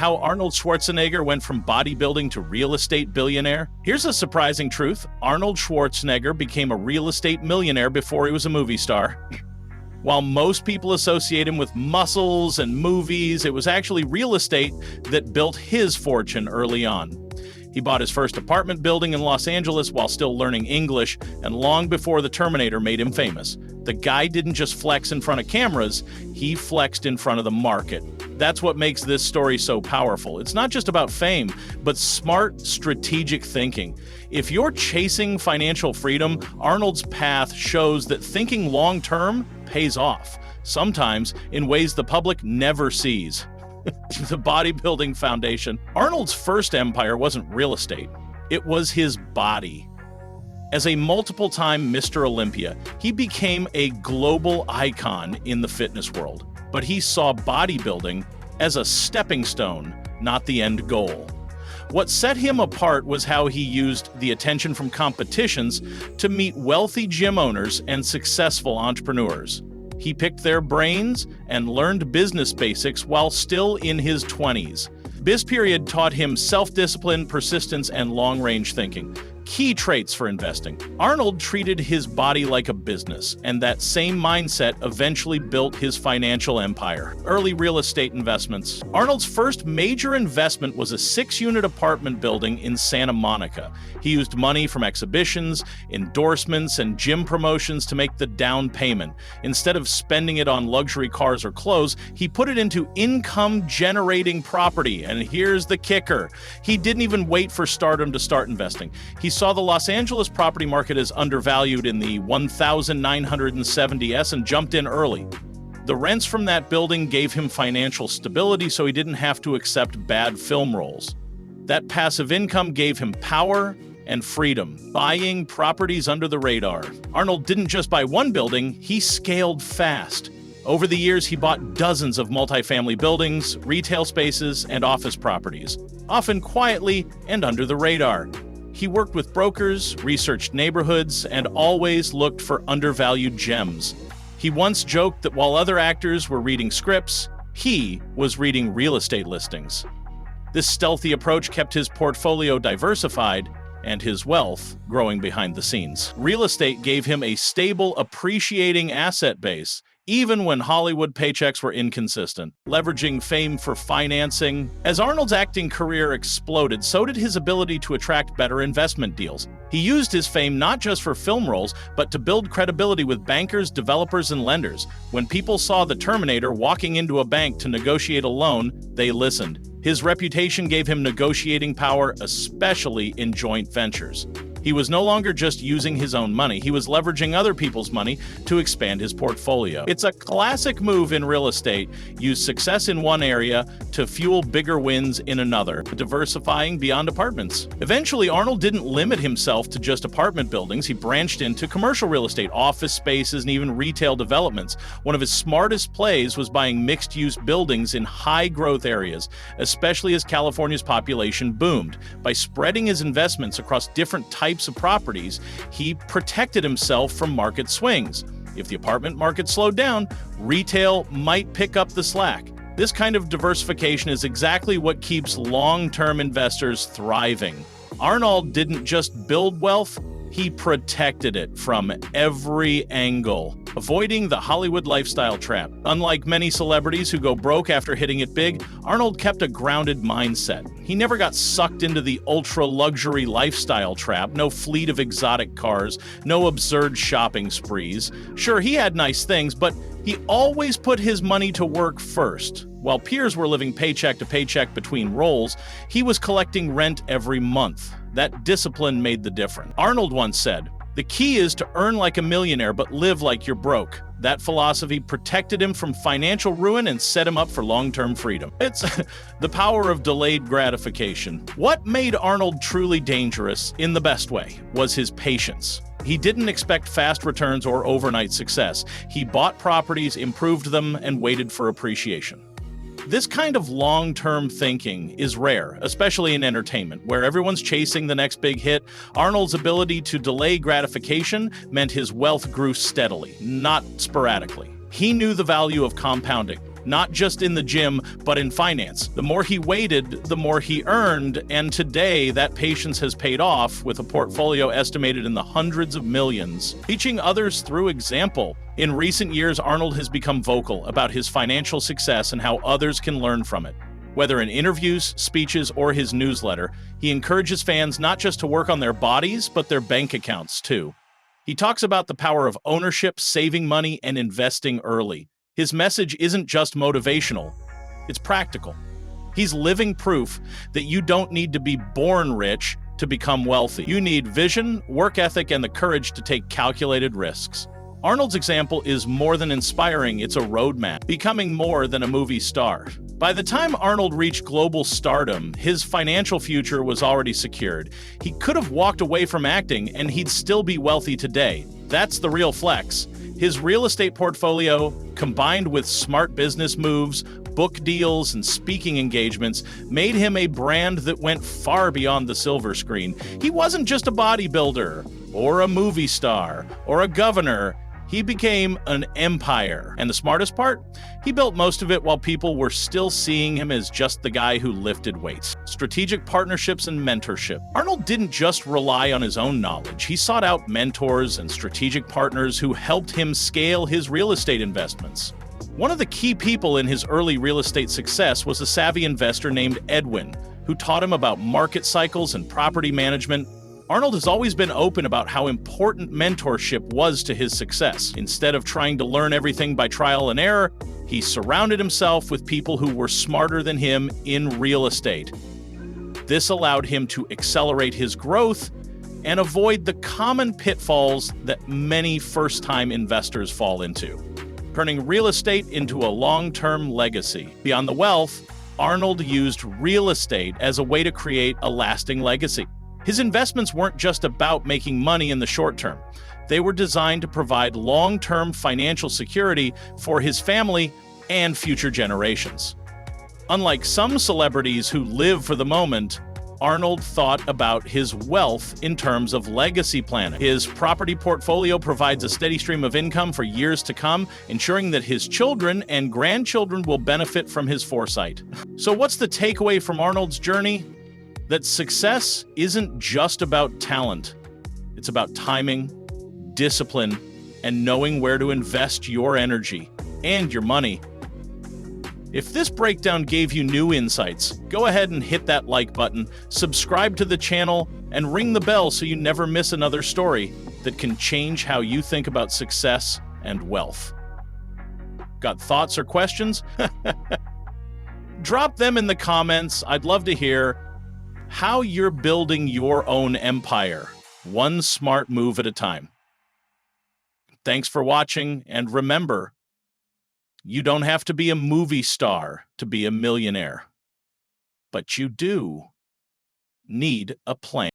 how Arnold Schwarzenegger went from bodybuilding to real estate billionaire? Here's a surprising truth. Arnold Schwarzenegger became a real estate millionaire before he was a movie star. While most people associate him with muscles and movies, it was actually real estate that built his fortune early on. He bought his first apartment building in Los Angeles while still learning English, and long before the Terminator made him famous. The guy didn't just flex in front of cameras, he flexed in front of the market. That's what makes this story so powerful. It's not just about fame, but smart, strategic thinking. If you're chasing financial freedom, Arnold's path shows that thinking long-term pays off, sometimes in ways the public never sees. The bodybuilding foundation. Arnold's first empire wasn't real estate. It was his body. As a multiple-time Mr. Olympia, he became a global icon in the fitness world. But he saw bodybuilding as a stepping stone, not the end goal. What set him apart was how he used the attention from competitions to meet wealthy gym owners and successful entrepreneurs. He picked their brains and learned business basics while still in his 20s. This period taught him self-discipline, persistence, and long-range thinking. Key traits for investing. Arnold treated his body like a business, and that same mindset eventually built his financial empire. Early real estate investments. Arnold's first major investment was a 6-unit apartment building in Santa Monica. He used money from exhibitions, endorsements, and gym promotions to make the down payment. Instead of spending it on luxury cars or clothes, he put it into income-generating property. And here's the kicker. He didn't even wait for stardom to start investing. He saw the Los Angeles property market as undervalued in the 1,970s and jumped in early. The rents from that building gave him financial stability, so he didn't have to accept bad film roles. That passive income gave him power and freedom, buying properties under the radar. Arnold didn't just buy one building, he scaled fast. Over the years, he bought dozens of multifamily buildings, retail spaces, and office properties, often quietly and under the radar. He worked with brokers, researched neighborhoods, and always looked for undervalued gems. He once joked that while other actors were reading scripts, he was reading real estate listings. This stealthy approach kept his portfolio diversified and his wealth growing behind the scenes. Real estate gave him a stable, appreciating asset base, even when Hollywood paychecks were inconsistent. Leveraging fame for financing. As Arnold's acting career exploded, so did his ability to attract better investment deals. He used his fame not just for film roles, but to build credibility with bankers, developers, and lenders. When people saw the Terminator walking into a bank to negotiate a loan, they listened. His reputation gave him negotiating power, especially in joint ventures. He was no longer just using his own money, he was leveraging other people's money to expand his portfolio. It's a classic move in real estate. Use success in one area to fuel bigger wins in another, diversifying beyond apartments. Eventually, Arnold didn't limit himself to just apartment buildings. He branched into commercial real estate, office spaces, and even retail developments. One of his smartest plays was buying mixed-use buildings in high-growth areas, especially as California's population boomed. By spreading his investments across different types of properties, he protected himself from market swings. If the apartment market slowed down, retail might pick up the slack. This kind of diversification is exactly what keeps long-term investors thriving. Arnold didn't just build wealth, he protected it from every angle, avoiding the Hollywood lifestyle trap. Unlike many celebrities who go broke after hitting it big, Arnold kept a grounded mindset. He never got sucked into the ultra-luxury lifestyle trap, no fleet of exotic cars, no absurd shopping sprees. Sure, he had nice things, but he always put his money to work first. While peers were living paycheck to paycheck between roles, he was collecting rent every month. That discipline made the difference. Arnold once said, "The key is to earn like a millionaire but live like you're broke." That philosophy protected him from financial ruin and set him up for long-term freedom. It's the power of delayed gratification. What made Arnold truly dangerous, in the best way, was his patience. He didn't expect fast returns or overnight success. He bought properties, improved them, and waited for appreciation. This kind of long-term thinking is rare, especially in entertainment, where everyone's chasing the next big hit. Arnold's ability to delay gratification meant his wealth grew steadily, not sporadically. He knew the value of compounding. not just in the gym, but in finance. The more he waited, the more he earned, and today that patience has paid off with a portfolio estimated in the hundreds of millions. Teaching others through example. In recent years, Arnold has become vocal about his financial success and how others can learn from it. Whether in interviews, speeches, or his newsletter, he encourages fans not just to work on their bodies, but their bank accounts too. He talks about the power of ownership, saving money, and investing early. His message isn't just motivational, it's practical. He's living proof that you don't need to be born rich to become wealthy. You need vision, work ethic, and the courage to take calculated risks. Arnold's example is more than inspiring, it's a roadmap, becoming more than a movie star. By the time Arnold reached global stardom, his financial future was already secured. He could have walked away from acting and he'd still be wealthy today. That's the real flex. His real estate portfolio, combined with smart business moves, book deals, and speaking engagements, made him a brand that went far beyond the silver screen. He wasn't just a bodybuilder, or a movie star, or a governor. He became an empire. And the smartest part? He built most of it while people were still seeing him as just the guy who lifted weights. Strategic partnerships and mentorship. Arnold didn't just rely on his own knowledge. He sought out mentors and strategic partners who helped him scale his real estate investments. One of the key people in his early real estate success was a savvy investor named Edwin, who taught him about market cycles and property management. Arnold has always been open about how important mentorship was to his success. Instead of trying to learn everything by trial and error, he surrounded himself with people who were smarter than him in real estate. This allowed him to accelerate his growth and avoid the common pitfalls that many first-time investors fall into, turning real estate into a long-term legacy. Beyond the wealth, Arnold used real estate as a way to create a lasting legacy. His investments weren't just about making money in the short term. They were designed to provide long-term financial security for his family and future generations. Unlike some celebrities who live for the moment, Arnold thought about his wealth in terms of legacy planning. His property portfolio provides a steady stream of income for years to come, ensuring that his children and grandchildren will benefit from his foresight. So what's the takeaway from Arnold's journey? That success isn't just about talent. It's about timing, discipline, and knowing where to invest your energy and your money. If this breakdown gave you new insights, go ahead and hit that like button, subscribe to the channel, and ring the bell so you never miss another story that can change how you think about success and wealth. Got thoughts or questions? Drop them in the comments. I'd love to hear how you're building your own empire, one smart move at a time. Thanks for watching, and remember, you don't have to be a movie star to be a millionaire, but you do need a plan.